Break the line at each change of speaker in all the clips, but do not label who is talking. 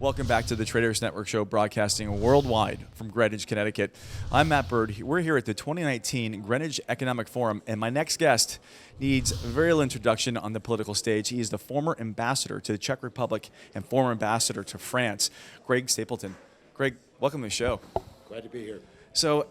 Welcome back to the Traders Network Show, broadcasting worldwide from Greenwich, Connecticut. I'm Matt Bird. We're here at the 2019 Greenwich Economic Forum, and my next guest needs very little introduction on the political stage. He is the former ambassador to the Czech Republic and former ambassador to France, Greg Stapleton. Greg, welcome to the show.
Glad to be here.
So,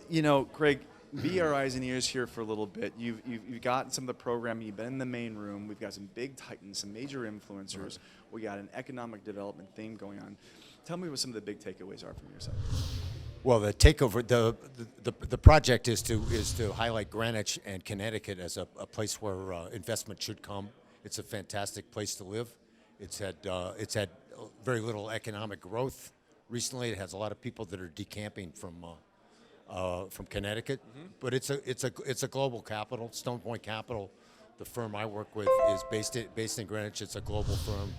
Greg, be our eyes and ears here for a little bit. You've gotten some of the programming. You've been in the main room. We've got some big titans, some major influencers. Right. We got an economic development theme going on. Tell me what some of the big takeaways are from your side.
Well, the takeover, the project is to highlight Greenwich and Connecticut as a place where investment should come. It's a fantastic place to live. It's had very little economic growth recently. It has a lot of people that are decamping from Connecticut, but it's a global capital. Stone Point Capital, the firm I work with, is based in Greenwich. It's a global firm.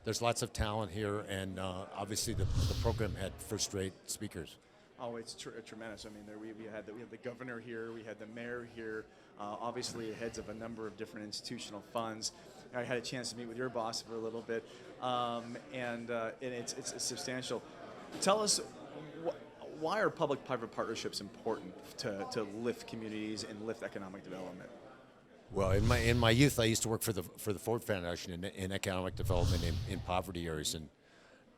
There's lots of talent here, and obviously the program had first-rate speakers.
Oh, it's tremendous. I mean, we had the governor here, we had the mayor here, obviously heads of a number of different institutional funds. I had a chance to meet with your boss for a little bit, and it's substantial. Tell us, why are public-private partnerships important to lift communities and lift economic development?
Well, in my youth, I used to work for the Ford Foundation in economic development in poverty areas,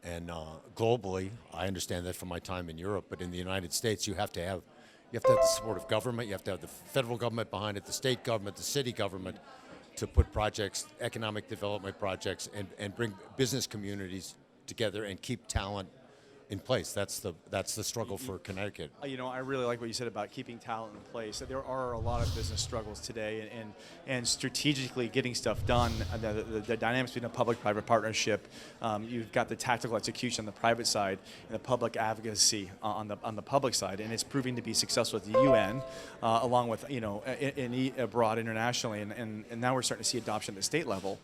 and globally, I understand that from my time in Europe. But in the United States, you have to have the support of government. You have to have the federal government behind it, the state government, the city government, to put projects, economic development projects, and bring business communities together and keep talent in place. That's the struggle for Connecticut.
I really like what you said about keeping talent in place. There are a lot of business struggles today, and strategically getting stuff done. The dynamics between a public-private partnership. You've got the tactical execution on the private side and the public advocacy on the public side, and it's proving to be successful at the UN, along with abroad internationally, and now we're starting to see adoption at the state level.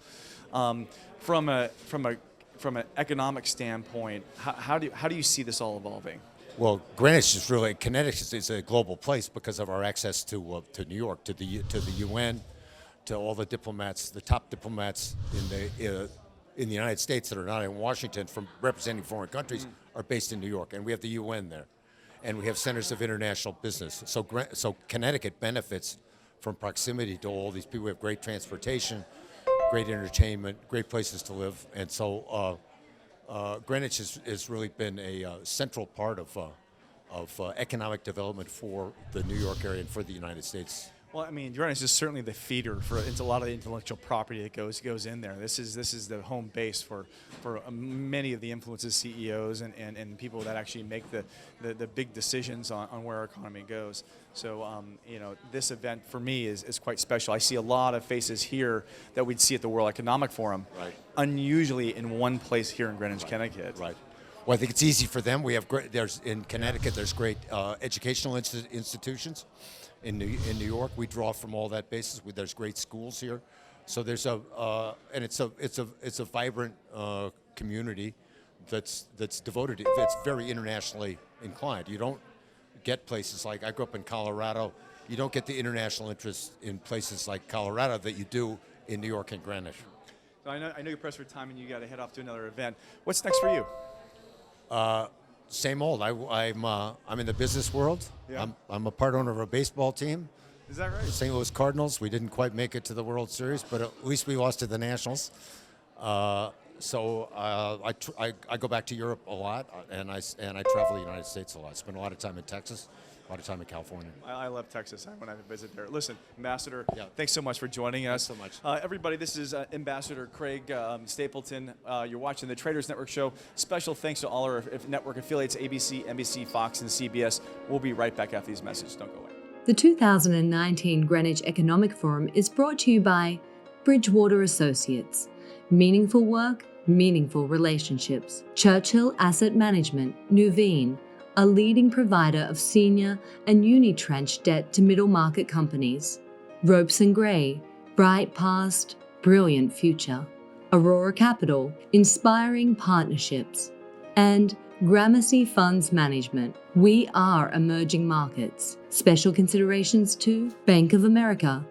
From an economic standpoint, how do you see this all evolving?
Well, Greenwich is really, Connecticut is a global place because of our access to New York, to the UN, to all the diplomats, the top diplomats in the United States that are not in Washington from representing foreign countries are based in New York, and we have the UN there, and we have centers of international business. So Connecticut benefits from proximity to all these people. We have great transportation, great entertainment, great places to live, and so Greenwich has really been a central part of economic development for the New York area and for the United States.
Well, I mean, Greenwich is certainly the feeder for a lot of the intellectual property that goes in there. This is the home base for many of the influences, CEOs, and people that actually make the big decisions on where our economy goes. So, this event for me is quite special. I see a lot of faces here that we'd see at the World Economic Forum,
right,
unusually in one place here in Greenwich,
right,
Connecticut.
Right. Well, I think it's easy for them. We have in Connecticut. There's great educational institutions. In New York, we draw from all that basis. There's great schools here, so there's and it's a vibrant community that's devoted. It's very internationally inclined. You don't get places like, I grew up in Colorado. You don't get the international interest in places like Colorado that you do in New York and Greenwich.
So I know you're pressed for time and you got to head off to another event. What's next for you?
Same old. I'm in the business world.
Yeah.
I'm a part owner of a baseball team.
Is that right?
The St. Louis Cardinals. We didn't quite make it to the World Series, but at least we lost to the Nationals. So I go back to Europe a lot, and I travel the United States a lot. Spend a lot of time in Texas, a lot of time in California.
I love Texas when I visit there. Listen, Ambassador, thanks so much for joining us.
Thanks so much.
Everybody, this is Ambassador Craig Stapleton. You're watching the Traders Network Show. Special thanks to all our network affiliates, ABC, NBC, Fox, and CBS. We'll be right back after these messages. Don't go away.
The 2019 Greenwich Economic Forum is brought to you by Bridgewater Associates. Meaningful work, meaningful relationships. Churchill Asset Management, Nuveen, a leading provider of senior and unitranche debt to middle market companies. Ropes & Gray, bright past, brilliant future. Aurora Capital, inspiring partnerships. And Gramercy Funds Management. We are emerging markets. Special considerations to Bank of America.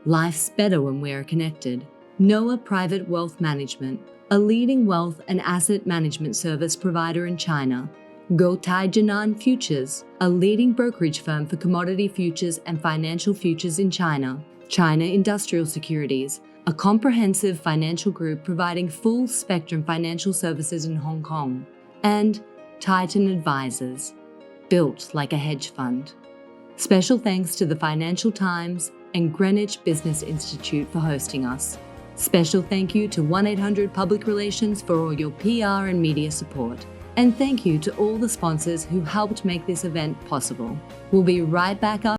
Life's better when we're connected. Noah Private Wealth Management. a leading wealth and asset management service provider in China. Guotai Jinan Futures, a leading brokerage firm for commodity futures and financial futures in China. China Industrial Securities, a comprehensive financial group providing full-spectrum financial services in Hong Kong. And Titan Advisors, built like a hedge fund. Special thanks to the Financial Times and Greenwich Business Institute for hosting us. Special thank you to 1-800 Public Relations for all your PR and media support. And thank you to all the sponsors who helped make this event possible. We'll be right back after